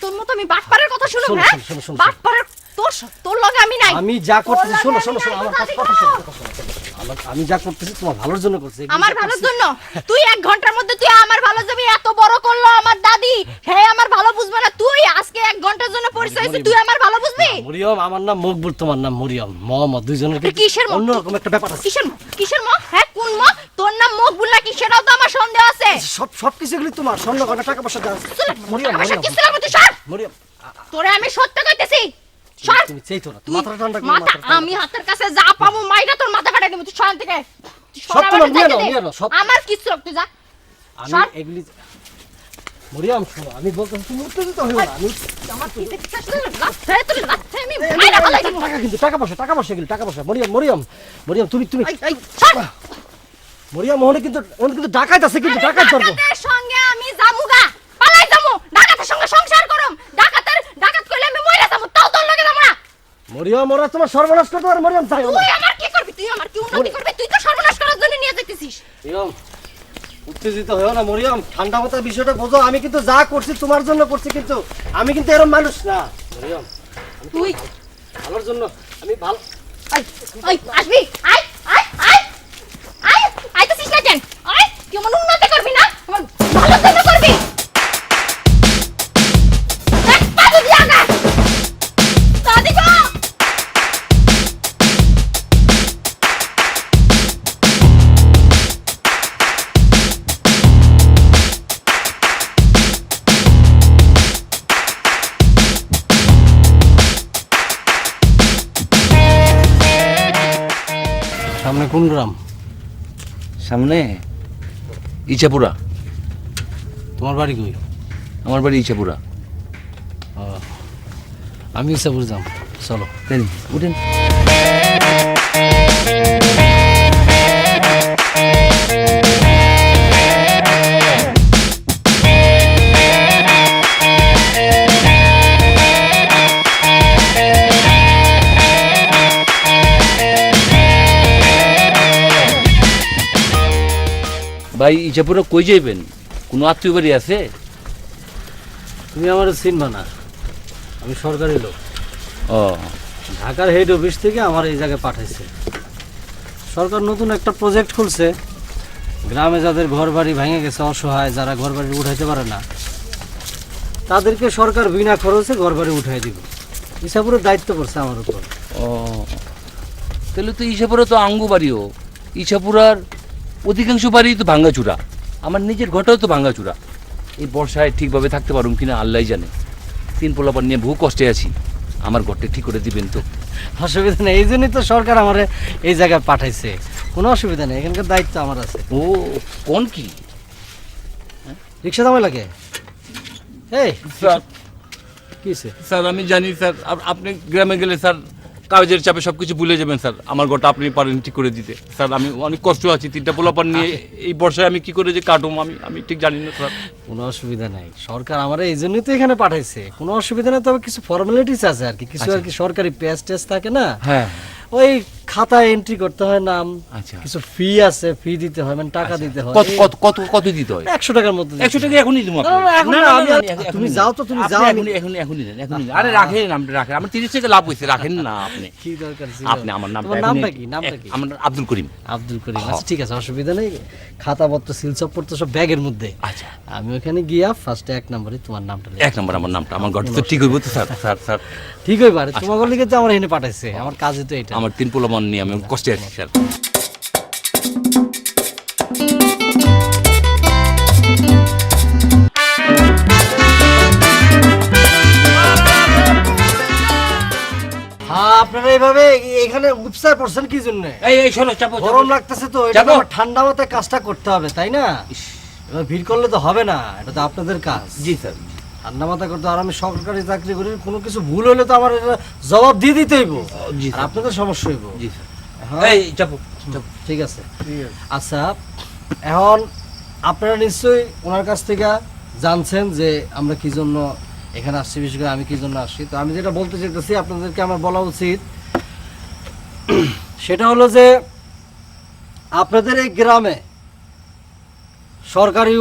তোর মতো আমি বাটপারের কথা শুনুম হ্যাঁ বাটপারের তোর লগে আমি নাই আমি যা করতেছি শোনো আমার কথা শোনো আমি যা করতেছি তোমার ভালোর জন্য করছি আমার ভালোর জন্য তুই 1 ঘন্টার মধ্যে তুই আমার ভালো যাবি এত বড় করলো আমার দাদি হে আমার ভালো বুঝবে না তুই আজকে 1 ঘন্টার জন্য পরিচয় হইছিস তুই আমার ভালো বুঝবি মরিয়ম আমার নাম মকবুল তোমার নাম মরিয়ম মোহাম্মদ দুইজনের কিসের অন্যরকম একটা ব্যাপার আছে কিসের হ্যাঁ কোন তোর নাম মকবুল নাকি সেটাও তো আমার সন্দেহ আছে সব কিছু এগুলি তোমার স্বর্ণ গয়না টাকা পয়সা দাও মরিয়ম কিছু লাগবে তুই সর মরিয়ম তোরে আমি সত্য কইতেছি সর তুমি চাইতো না মাথা ঠান্ডা করো মাথা আমি হাতের কাছে যা পাবো মাইরা তোর মাথা ফাটাই দেব তুই সর থেকে সব তোমার নিয়ে নাও সব আমার কিছু রাখ তুই যা আমি এগুলি মরিয়ম শোনো আমি বলতেছি তুমি উত্তেজিত হইও না আমি আমার কি দেখছিস তুই লাথে আমি মাইরা ফেলাই দেব টাকা পয়সা এগুলি টাকা পয়সা মরিয়ম তুমি এই সর মরিয়ম ওখানে কিন্তু ডাকাত আছে কিন্তু ডাকাত ধরবো ডাকাতের সঙ্গে আমি জামুগা পালাই যামু ডাকাতের সঙ্গে সংসার করম ডাকাত কইলে আমি মইরা যামু তাও তোর লাগে যামু না মরিয়ম ওরা তোমার সর্বনাশ করতে পারে মরিয়ম চাই তুই আমার কি করবি তুই আমার কি উন্নতি করবি তুই তো সর্বনাশ করার জন্য নিয়ে যাইতেছিস মরিয়ম উত্তেজিত হও না মরিয়ম ঠান্ডা মাথায় বিষয়টা বোঝো আমি কিন্তু যা করছি তোমার জন্য করছি কিন্তু আমি কিন্তু এরকম মানুষ না মরিয়ম তুই ভালোর জন্য আমি ভালো আই আসবি আই আইতেছিস না কেন আই তুই আমার উন্নতি করবি না আমার ভালো জন্য করবি এক পা দিবি আগা দাদি গো সামনে কোন গ্রাম সামনে ইচাপুরা তোমার বাড়ি কই আমার বাড়ি ইচাপুরা আমি ইসাপুর যাম চলো তাই উঠেন ভাই ইচাপুরা কই যাইবেন কোনো আত্মীয় বাড়ি আছে তুমি আমার চিনবা না আমি সরকারি লোক ও ঢাকার হেড অফিস থেকে আমার এই জায়গায় পাঠাইছে সরকার নতুন একটা প্রজেক্ট খুলছে গ্রামে যাদের ঘর বাড়ি ভেঙে গেছে অসহায় যারা ঘর বাড়ি উঠাইতে পারে না তাদেরকে সরকার বিনা খরচে ঘর বাড়ি উঠাই দিব ইসাপুরের দায়িত্ব পড়ছে আমার উপর ও তাহলে তো ইচাপুরা তো আঙ্গু বাড়িও ইচাপুরার অধিকাংশ বাড়ি তো ভাঙ্গাচুরা আমার নিজের ঘরটাও তো ভাঙ্গাচুরা এই বর্ষায় ঠিকভাবে থাকতে পারুম কিনা আল্লাহ জানে 3 পোলাপান নিয়ে বহু কষ্টে আছি আমার ঘরটা ঠিক করে দিবেন তো অসুবিধা নেই এই জন্যই তো সরকার আমার এই জায়গায় পাঠাইছে কোনো অসুবিধা নেই এখানকার দায়িত্ব আমার আছে ও কোন কি রিক্সা দামে লাগে এই স্যার কিসে স্যার আমি জানি স্যার আপনি গ্রামে গেলে স্যার কাগজের চাপে সব কিছু ভুলে যাবেন স্যার আমার ঘরটা আপনি পারেন ঠিক করে দিতে স্যার আমি অনেক কষ্ট আছি 3টা পোলাপান নিয়ে এই বর্ষায় আমি কি করে যে কাটুম আমি ঠিক জানি না স্যার কোনো অসুবিধা নাই সরকার আমার এই জন্যই তো এখানে পাঠাইছে কোনো অসুবিধা নেই তবে কিছু ফর্মালিটিস আছে আর কি কিছু আর কি সরকারি পেজ টেজ থাকে না হ্যাঁ ওই খাতায় এন্ট্রি করতে হয় নাম আচ্ছা কিছু ফি আছে ফি দিতে হয় মানে টাকা দিতে হয় কত দিতে হয় 100 টাকার মধ্যে 100 টাকা এখনই দিব তুমি যাও তো তুমি যাও এখনই দেন আরে রাখেন আমার 30 টাকা লাভ হইছে রাখেন না আপনি কি দরকার ছিল আপনি আমার তোমার নামটা কি আমার আব্দুল করিম আচ্ছা ঠিক আছে অসুবিধা নেই খাতাপত্র সিলচপত্র সব ব্যাগের মধ্যে আচ্ছা আমি ওখানে গিয়া ফার্স্টে 1 নম্বরে তোমার নামটা লিখি 1 নম্বর আমার নামটা আমার ঘরটা তো ঠিক হইব তো স্যার ঠিক হইবা তোমার লিখে তো আমার এখানে পাঠাইছে আমার কাজে তো এটা আমার 3 পোলাপান নিয়ে আমি কষ্টে আছি স্যার আপনারা এইভাবে এখানে উৎসাহ পড়ছেন কি জন্য এই শোনো চাপো গরম লাগতেছে তো এটা তো আমার ঠান্ডা মাথায় কাজটা করতে হবে তাই না এবার ভিড় করলে তো হবে না এটা তো আপনাদের কাজ জি স্যার ঠান্ডা মাথা করতে আর আমি সরকারি চাকরি করি কোনো কিছু ভুল হলে তো আমার এটা জবাব দিয়ে দিতে হইব জি আর আপনাদের সমস্যা হইব জি স্যার এই চাপো ঠিক আছে আচ্ছা এখন আপনারা নিশ্চয়ই ওনার কাছ থেকে জানছেন যে আমরা কি জন্য এখানে আসছি বিশেষ করে আমি কি জন্য আসছি তো আমি যেটা বলতে চাইতেছি আপনাদেরকে আমার বলা উচিত সেটা হলো যে আপনাদের এই গ্রামে সরকারি